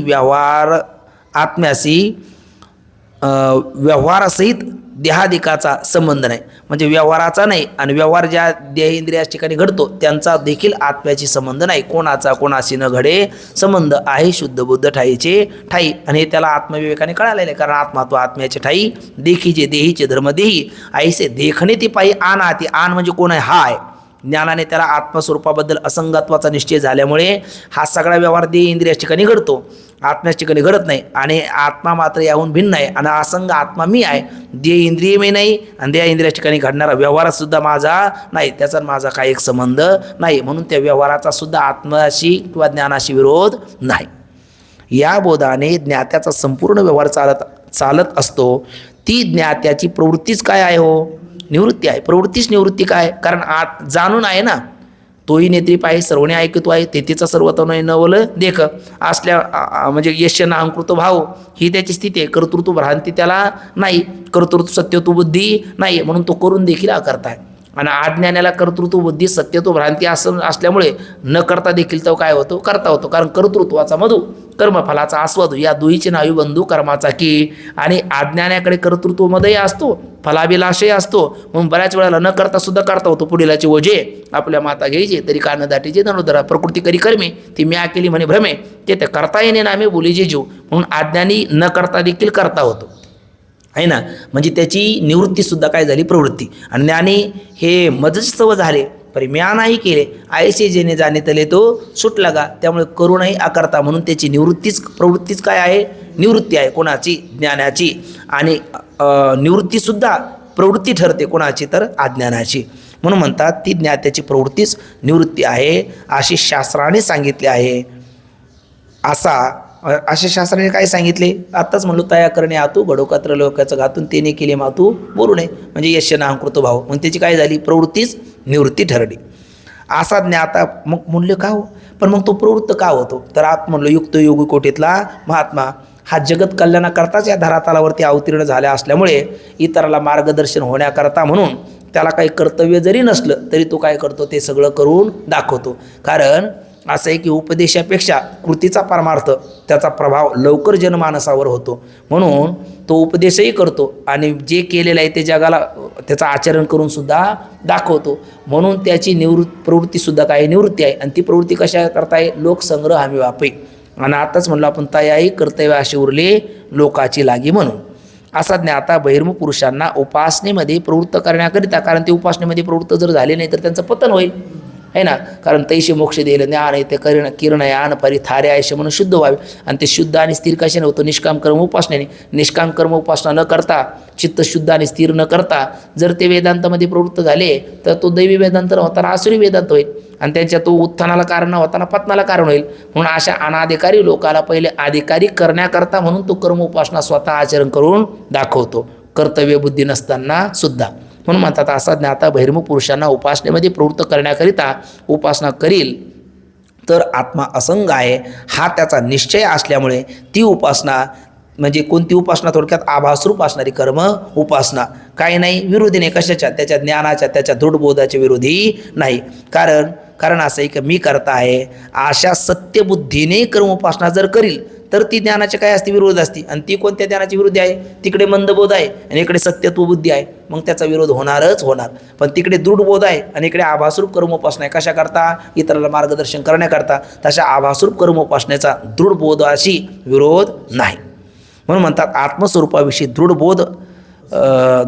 S1: व्यवहारासहित देहादिकाचा संबंध नाही, म्हणजे व्यवहाराचा नाही. आणि व्यवहार ज्या देह इंद्रियाच्या ठिकाणी घडतो त्यांचा देखील आत्म्याशी संबंध नाही. कोणाशी न घडे संबंध आहे शुद्ध बुद्ध ठाईचे ठाई. आणि हे त्याला आत्मविवेकाने कळालेलं आहे, कारण आत्मा तो आत्म्याचे ठाई, देखीचे देहीचे धर्म देही ऐसे देखणे ती पायी आन आती. आन म्हणजे कोण आहे? हा आहे. ज्ञानाने त्याला आत्मस्वरूपाबद्दल असंगत्वाचा निश्चय झाल्यामुळे हा सगळा व्यवहार देह इंद्रियाच्या ठिकाणी घडतो, आत्म्याच्या ठिकाणी घडत नाही. आणि आत्मा मात्र याहून भिन्न आहे, आणि असंग आत्मा मी आहे. देह इंद्रिय मी नाही, आणि देह इंद्रियाच्या ठिकाणी घडणारा व्यवहारसुद्धा माझा नाही, त्याचा माझा काही एक संबंध नाही. म्हणून त्या व्यवहाराचा सुद्धा आत्म्याशी किंवा ज्ञानाशी विरोध नाही. या बोधाने ज्ञात्याचा संपूर्ण व्यवहार चालत असतो. ती ज्ञात्याची प्रवृत्तीच काय आहे? हो, निवृत्ती आहे. प्रवृत्तीच निवृत्ती काय? कारण जाणून आहे ना, तोही नेत्री पाहि सर्वने ऐकतो आहे, तेथीचा सर्वतन नवल देख असल्या म्हणजे यश ना अंकृत भाव ही त्याची स्थिती आहे. कर्तृत्व भ्रांती त्याला नाही, कर्तृत्व सत्यत्व बुद्धी नाही, म्हणून तो करून देखील अकर्ता आहे. आणि अज्ञानाला कर्तृत्व बुद्धी सत्यत्व भ्रांती असल्यामुळे न करता देखील तो काय होतो? करता होतो. कारण कर्तृत्वाचा मधु, कर्मफलाचा आस्वाद या दुहीचे नावी बंधू कर्माचा की. आणि अज्ञानाकडे कर्तृत्वमध्ये असतो, फलाभिलाषही असतो, म्हणून बऱ्याच वेळेला न करता सुद्धा करता होतो. पुढीलाचे ओझे आपल्या माता घ्यायचे तरी कान दाटीचे धनुधरा, प्रकृती करी कर्मे ती म्या केली म्हणे भ्रमे, ते करता येणे नामे बोलीजे जीव. म्हणून अज्ञानी न करता देखील करता होतो. आहे ना. म्हणजे त्याची निवृत्तीसुद्धा काय झाली, प्रवृत्ती. आणि ज्ञानी हे मजस्तव झाले परिम्या नाही केले, आयसे जेणे जाणे तले तो सुट लगा. त्यामुळे करूनही आकरता म्हणून त्याची प्रवृत्तीच काय आहे, निवृत्ती आहे कोणाची, ज्ञानाची. आणि निवृत्तीसुद्धा प्रवृत्ती ठरते कोणाची, तर अज्ञानाची. म्हणून म्हणतात ती ज्ञात्याची प्रवृत्तीच निवृत्ती आहे अशी शास्त्राने सांगितले आहे. अशा शास्त्राने काय सांगितले, आत्ताच म्हणलो, तया करणे आतू घडोकात्र लोकाचं घातून तेने केले मातू बोलू नये. म्हणजे यश नाहंकृत भाव, मग त्याची काय झाली, प्रवृत्तीच निवृत्ती ठरली. असा ज्ञाता मग म्हणले का हो, पण मग तो प्रवृत्त का होतो, तर आत म्हणलो युक्त योगी कोटीतला महात्मा हा जगत कल्याणाकरताच या धरातलावरती अवतीर्ण झाल्या असल्यामुळे इतराला मार्गदर्शन होण्याकरता म्हणून त्याला काही कर्तव्य जरी नसलं तरी तो काय करतो, ते सगळं करून दाखवतो. कारण असं आहे की उपदेशापेक्षा कृतीचा परमार्थ त्याचा प्रभाव लवकर जनमानसावर होतो. म्हणून तो उपदेशही करतो आणि जे केलेलं आहे ते जगाला त्याचं आचरण करून सुद्धा दाखवतो. म्हणून त्याची प्रवृत्तीसुद्धा काय, निवृत्ती आहे. आणि ती प्रवृत्ती कशा करताय, लोकसंग्रह हमी वापे. आणि आताच म्हणलो आपण, तयाही कर्तव्य असे उरले लोकाची लागी. म्हणून असा ज्ञाता बहिर्मुख पुरुषांना उपासनेमध्ये प्रवृत्त करण्याकरिता, कारण ते उपासनेमध्ये प्रवृत्त जर झाले नाही तर त्यांचं पतन होईल, आहे ना. कारण तैसे मोक्ष देईल ज्ञान आहे ते किरण आहे आन परी थारे आयशे म्हणून शुद्ध व्हावे. आणि ते शुद्ध आणि स्थिर कशाने होतं, निष्काम कर्म उपासनेने. निष्काम कर्म उपासना न करता, चित्त शुद्ध आणि स्थिर न करता जर ते वेदांतामध्ये प्रवृत्त झाले तर तो दैवी वेदांत न होताना आसुरी वेदांत होईल. आणि त्यांच्या तो उत्थानाला कारण न होताना पतनाला कारण होईल. म्हणून अशा अनाधिकारी लोकाला पहिले अधिकारी करण्याकरता म्हणून तो कर्म उपासना स्वतः आचरण करून दाखवतो, कर्तव्य बुद्धी नसताना सुद्धा. म्हणून म्हणतात असा ज्ञाता बहिर्मुख पुरुषांना उपासनेमध्ये प्रवृत्त करण्याकरिता उपासना करील तर आत्मा असंग आहे हा त्याचा निश्चय असल्यामुळे ती उपासना, म्हणजे कोणती उपासना, थोडक्यात आभासरूप असणारी कर्म उपासना काही नाही, विरोधी नाही. कशाच्या, त्याच्या ज्ञानाच्या, त्याच्या दृढबोधाच्या विरोधी नाही. कारण असं आहे की मी करता आहे अशा सत्यबुद्धीने कर्म उपासना जर करील तर ती ज्ञानाची काय असते, विरोध असते. आणि ती कोणत्या ज्ञानाची विरोधी आहे, तिकडे मंदबोध आहे आणि इकडे सत्यत्व बुद्धी आहे, मग त्याचा विरोध होणारच होणार. पण तिकडे दृढबोध आहे आणि इकडे आभासरूप कर्मोपासना आहे, कशा करता, इतराला मार्गदर्शन करण्याकरता. तशा आभासरूप कर्मोपासनेचा दृढबोधाशी विरोध नाही. म्हणून म्हणतात आत्मस्वरूपाविषयी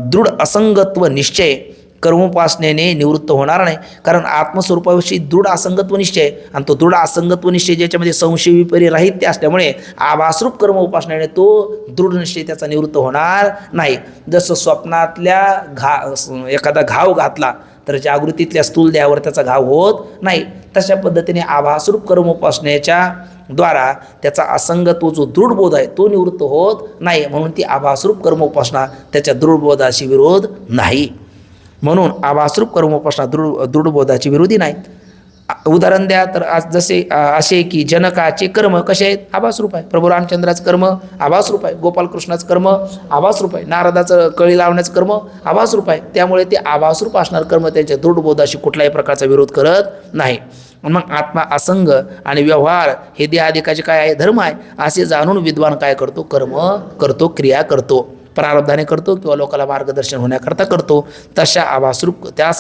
S1: दृढ असंगत्व निश्चय कर्मोपासनेने निवृत्त होणार नाही. कारण आत्मस्वरूपाविषयी दृढ असंगत्व निश्चय, आणि तो दृढ असंगत्व निश्चय ज्याच्यामध्ये संशय विपर्यराहित्य असल्यामुळे आभासरूप कर्म उपासनेने तो दृढ निश्चय त्याचा निवृत्त होणार नाही. जसं स्वप्नातल्या एखादा घाव घातला तर जागृतीतल्या स्थूल देहावर त्याचा घाव होत नाही, तशा पद्धतीने आभासरूप कर्मोपासनेच्या द्वारा त्याचा असंगत्व जो दृढबोध आहे तो निवृत्त होत नाही. म्हणून ती आभासरूप कर्मोपासना त्याच्या दृढबोधाशी विरोध नाही. म्हणून आभासरूप कर्मोपासना दृढबोधाची विरोधी नाहीत. उदाहरण द्या तर आज जसे असे की जनकाचे कर्म कसे आहेत, आभासरूप आहे. प्रभू रामचंद्राचं कर्म आभासरूप आहे. गोपालकृष्णाचं कर्म आभासरूप आहे. नारदाचं कळी लावण्याचं कर्म आभासरूप आहे. त्यामुळे ते आभासरूप असणार कर्म त्यांच्या दृढबोधाशी कुठल्याही प्रकारचा विरोध करत नाही. मग आत्मा असंग आणि व्यवहार हे देहादिकाचे काय आहे, धर्म आहे असे जाणून विद्वान काय करतो, कर्म करतो, क्रिया करतो, प्रारब्धाने करतो किंवा लोकांना मार्गदर्शन होण्याकरता करतो. त्यास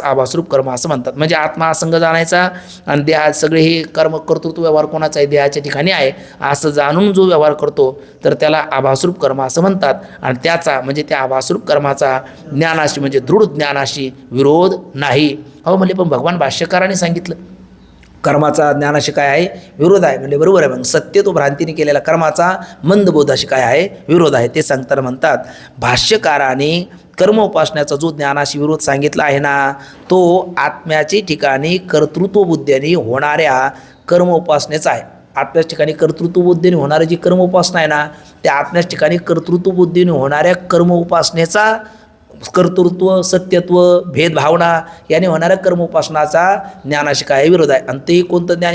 S1: आभासरूप कर्म असं म्हणतात. म्हणजे आत्मा असंग जाणायचा आणि देहात सगळे हे कर्म कर्तृत्व व्यवहार कोणाचा आहे, देहाच्या ठिकाणी आहे असं जाणून जो व्यवहार करतो तर त्याला आभासरूप कर्म असं म्हणतात. आणि त्याचा म्हणजे त्या आभासरूप कर्माचा ज्ञानाशी म्हणजे दृढ ज्ञानाशी विरोध नाही. हो म्हणजे पण भगवान भाष्यकाराने सांगितलं कर्माचा ज्ञानाशी काय आहे, विरोध आहे. म्हणजे बरोबर आहे. मग सत्य तो भ्रांतीने केलेला कर्माचा मंदबोधाशी काय आहे, विरोध आहे. ते सांगताना म्हणतात भाष्यकाराने कर्मोपासनाचा जो ज्ञानाशी विरोध सांगितला आहे ना, तो आत्म्याच्या ठिकाणी कर्तृत्व बुद्धीने होणाऱ्या कर्मोपासनेचा आहे. आत्म्याच्या ठिकाणी कर्तृत्व बुद्धीने होणारी जी कर्मोपासना आहे ना, त्या आत्म्याच्या ठिकाणी कर्तृत्व बुद्धीने होणाऱ्या कर्मोपासनेचा कर्तृत्व, सत्यत्व, भेदभावना याने होणाऱ्या कर्मोपासनाचा ज्ञानाशी काय विरोध आहे. आणि ते कोणतं ज्ञान,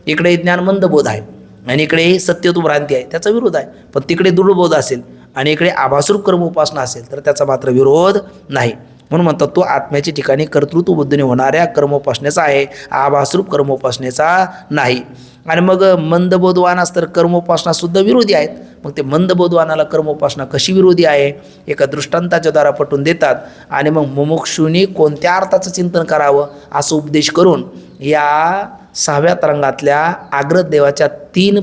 S1: इकडे ज्ञान मंदबोध आहे आणि इकडे सत्यत्व भ्रांती आहे, त्याचा विरोध आहे. पण तिकडे दृढबोध असेल आणि इकडे आभासरूप कर्मोपासना असेल तर त्याचा मात्र विरोध नाही. म्हणून म्हणतात तो आत्म्याच्या ठिकाणी कर्तृत्व बुद्धीने होणाऱ्या कर्मोपासनेचा आहे, आभासरूप कर्मोपासनेचा नाही. आणि मग मंदबोधवानास तर कर्मोपासनासुद्धा विरोधी आहेत. मग ते मंदबोधवानाला कर्मोपासना कशी विरोधी आहे, एका दृष्टांताच्या द्वारा पटवून देतात. आणि मग मुमुक्षुनी कोणत्या अर्थाचं चिंतन करावं असं उपदेश करून या 6व्या तरंगातल्या आग्रत देवाच्या 3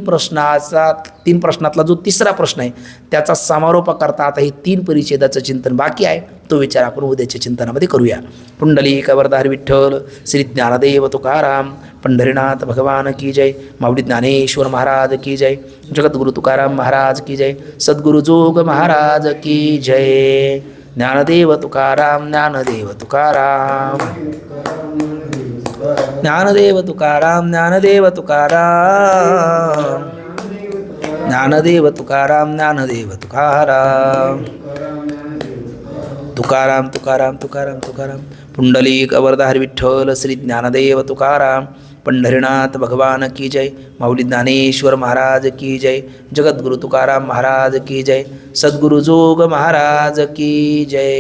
S1: प्रश्नातला जो तिसरा प्रश्न आहे त्याचा समारोप करता आता हे 3 परिच्छेदाचं चिंतन बाकी आहे. तो विचार आपण उद्याच्या चिंतनामध्ये करूया. पुंडलिक वरदार विठ्ठल श्री ज्ञानदेव तुकाराम पंढरीनाथ भगवान की जय. माऊली ज्ञानेश्वर महाराज की जय. जगद्गुरु तुकाराम महाराज की जय. सद्गुरु जोग महाराज की जय. ज्ञानदेव तुकाराम ज्ञानदेव तुकाराम ज्ञानदेव तुकाराम ज्ञानदेव तुकाराम ज्ञानदेव तुकाराम ज्ञानदेव तुकाराम तुकाराम तुकाराम तुकाराम तुकाराम. पुंडलिक वरदार विठ्ठल श्री ज्ञानदेव तुकाराम पंढरीनाथ भगवान की जय. माऊली ज्ञानेश्वर महाराज की जय. जगद्गुरु तुकाराम महाराज की जय. सद्गुरु जोग महाराज की जय.